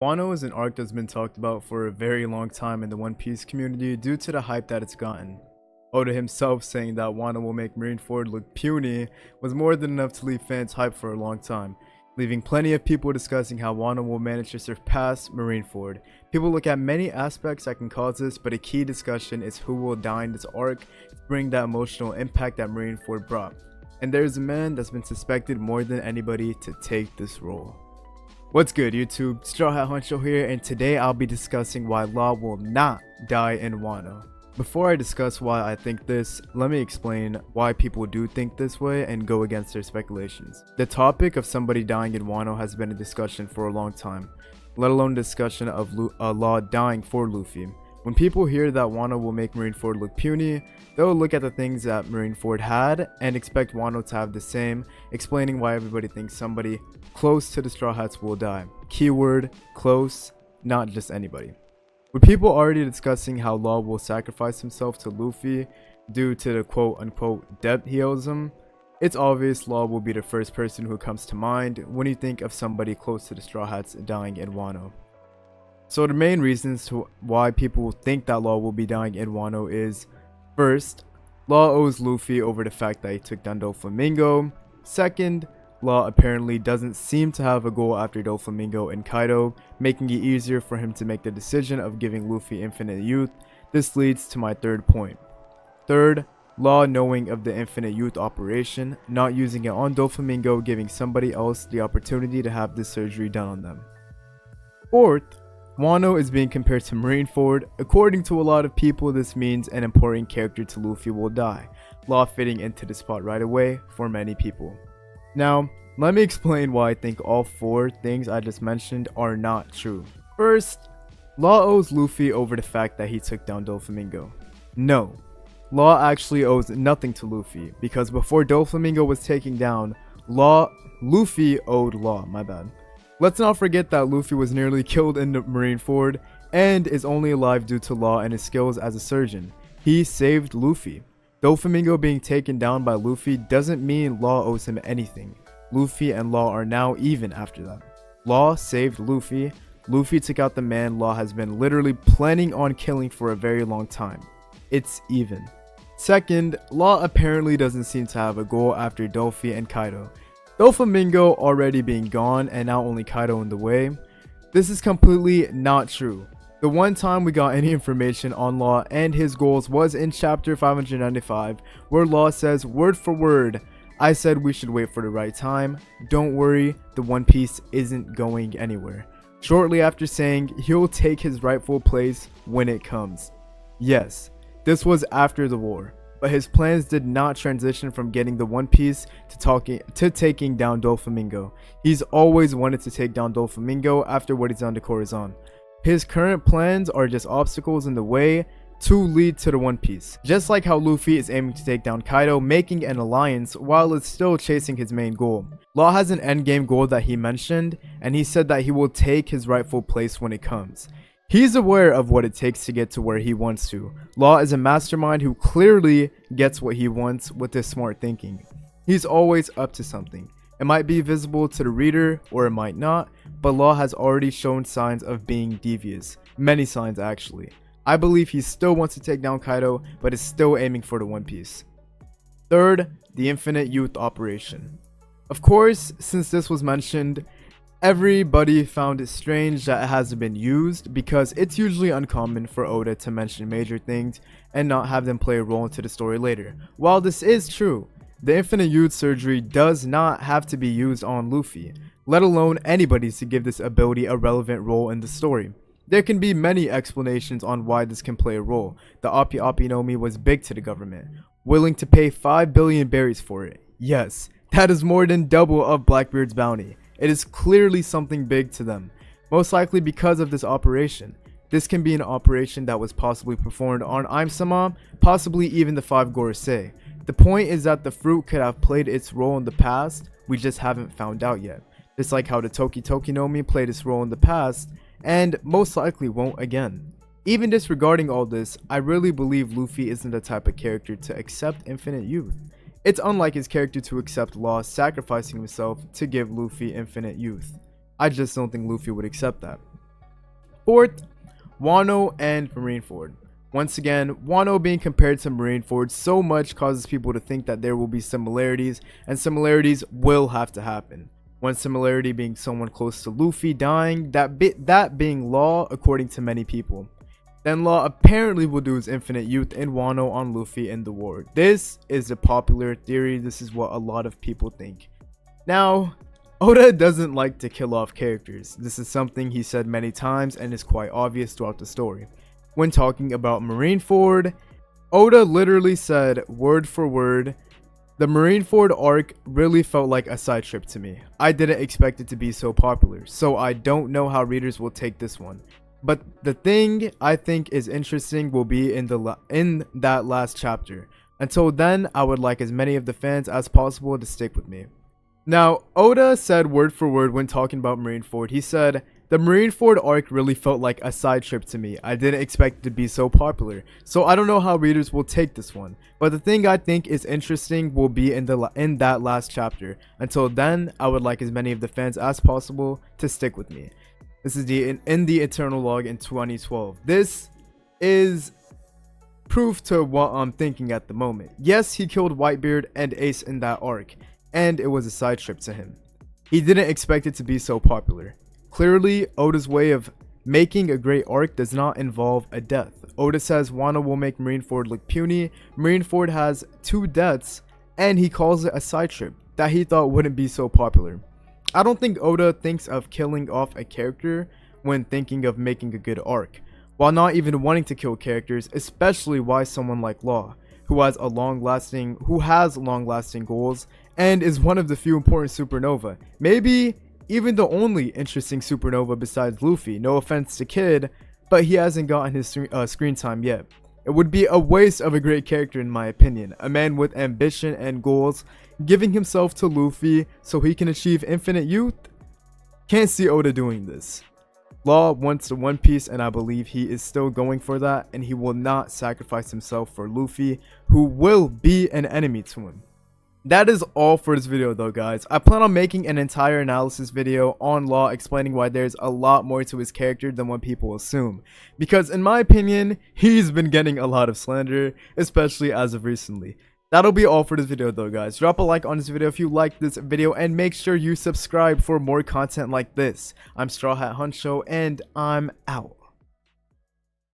Wano is an arc that's been talked about for a very long time in the One Piece community due to the hype that it's gotten. Oda himself saying that Wano will make Marineford look puny was more than enough to leave fans hyped for a long time, leaving plenty of people discussing how Wano will manage to surpass Marineford. People look at many aspects that can cause this, but a key discussion is who will die in this arc to bring that emotional impact that Marineford brought. And there's a man that's been suspected more than anybody to take this role. What's good YouTube, Straw Hat Honcho here, and today I'll be discussing why Law will not die in Wano. Before I discuss why I think this, let me explain why people do think this way and go against their speculations. The topic of somebody dying in Wano has been a discussion for a long time, let alone discussion of Law dying for Luffy. When people hear that Wano will make Marineford look puny, they'll look at the things that Marineford had and expect Wano to have the same, explaining why everybody thinks somebody close to the Straw Hats will die. Keyword, close, not just anybody. With people already discussing how Law will sacrifice himself to Luffy due to the quote-unquote debt he owes him, it's obvious Law will be the first person who comes to mind when you think of somebody close to the Straw Hats dying in Wano. So the main reasons to why people think that Law will be dying in Wano is, first, Law owes Luffy over the fact that he took down Doflamingo. Second, Law apparently doesn't seem to have a goal after Doflamingo and Kaido, making it easier for him to make the decision of giving Luffy infinite youth. This leads to my third point. Third, Law knowing of the infinite youth operation, not using it on Doflamingo, giving somebody else the opportunity to have this surgery done on them. Fourth, Wano is being compared to Marineford. According to a lot of people, this means an important character to Luffy will die, Law fitting into the spot right away for many people. Now, let me explain why I think all four things I just mentioned are not true. First, Law owes Luffy over the fact that he took down Doflamingo. No, Law actually owes nothing to Luffy, because before Doflamingo was taken down, Luffy owed Law, my bad. Let's not forget that Luffy was nearly killed in Marineford and is only alive due to Law and his skills as a surgeon. He saved Luffy. Doflamingo being taken down by Luffy doesn't mean Law owes him anything. Luffy and Law are now even after that. Law saved Luffy. Luffy took out the man Law has been literally planning on killing for a very long time. It's even. Second, Law apparently doesn't seem to have a goal after Dolphy and Kaido. Doflamingo already being gone and now only Kaido in the way. This is completely not true. The one time we got any information on Law and his goals was in chapter 595, where Law says word for word, "I said we should wait for the right time. Don't worry, the One Piece isn't going anywhere." Shortly after saying he'll take his rightful place when it comes. Yes, this was after the war. But his plans did not transition from getting the One Piece to taking down Doflamingo. He's always wanted to take down Doflamingo after what he's done to Corazon. His current plans are just obstacles in the way to lead to the One Piece. Just like how Luffy is aiming to take down Kaido, making an alliance while it's still chasing his main goal. Law has an endgame goal that he mentioned, and he said that he will take his rightful place when it comes. He's aware of what it takes to get to where he wants to. Law is a mastermind who clearly gets what he wants with his smart thinking. He's always up to something. It might be visible to the reader or it might not, but Law has already shown signs of being devious. Many signs actually. I believe he still wants to take down Kaido, but is still aiming for the One Piece. Third, the infinite youth operation. Of course, since this was mentioned, everybody found it strange that it hasn't been used, because it's usually uncommon for Oda to mention major things and not have them play a role into the story later. While this is true, the infinite youth surgery does not have to be used on Luffy, let alone anybody to give this ability a relevant role in the story. There can be many explanations on why this can play a role. The Appi Appi no Mi was big to the government, willing to pay 5 billion berries for it. Yes, that is more than double of Blackbeard's bounty. It is clearly something big to them, most likely because of this operation. This can be an operation that was possibly performed on Aim-sama, possibly even the 5 Gorosei. The point is that the fruit could have played its role in the past, we just haven't found out yet. Just like how the Toki Toki no Mi played its role in the past, and most likely won't again. Even disregarding all this, I really believe Luffy isn't the type of character to accept infinite youth. It's unlike his character to accept Law sacrificing himself to give Luffy infinite youth. I just don't think Luffy would accept that. Fourth, Wano and Marineford. Once again, Wano being compared to Marineford so much causes people to think that there will be similarities, and similarities will have to happen. One similarity being someone close to Luffy dying, that being Law according to many people. Then Law apparently will do his infinite youth in Wano on Luffy in the war. This is a popular theory, this is what a lot of people think. Now, Oda doesn't like to kill off characters. This is something he said many times and is quite obvious throughout the story. When talking about Marineford, Oda literally said, word for word, the Marineford arc really felt like a side trip to me. I didn't expect it to be so popular, so I don't know how readers will take this one. But the thing I think is interesting will be in that last chapter. Until then, I would like as many of the fans as possible to stick with me. Now, Oda said word for word when talking about Marineford, he said, the Marineford arc really felt like a side trip to me. I didn't expect it to be so popular, so I don't know how readers will take this one. But the thing I think is interesting will be in that last chapter. Until then, I would like as many of the fans as possible to stick with me. This is in the Eternal Log in 2012. This is proof to what I'm thinking at the moment. Yes, he killed Whitebeard and Ace in that arc, and it was a side trip to him. He didn't expect it to be so popular. Clearly, Oda's way of making a great arc does not involve a death. Oda says Wano will make Marineford look puny. Marineford has 2 deaths, and he calls it a side trip that he thought wouldn't be so popular. I don't think Oda thinks of killing off a character when thinking of making a good arc, while not even wanting to kill characters, especially why someone like Law, who has long-lasting goals and is one of the few important supernova, maybe even the only interesting supernova besides Luffy. No offense to Kid, but he hasn't gotten his screen time yet. It would be a waste of a great character in my opinion, a man with ambition and goals, giving himself to Luffy so he can achieve infinite youth. Can't see Oda doing this. Law wants the One Piece, and I believe he is still going for that, and he will not sacrifice himself for Luffy, who will be an enemy to him. That is all for this video though, guys. I plan on making an entire analysis video on Law, explaining why there's a lot more to his character than what people assume, because in my opinion, he's been getting a lot of slander, especially as of recently. That'll be all for this video though, guys. Drop a like on this video if you liked this video, and make sure you subscribe for more content like this. I'm Straw Hat Huncho, and I'm out.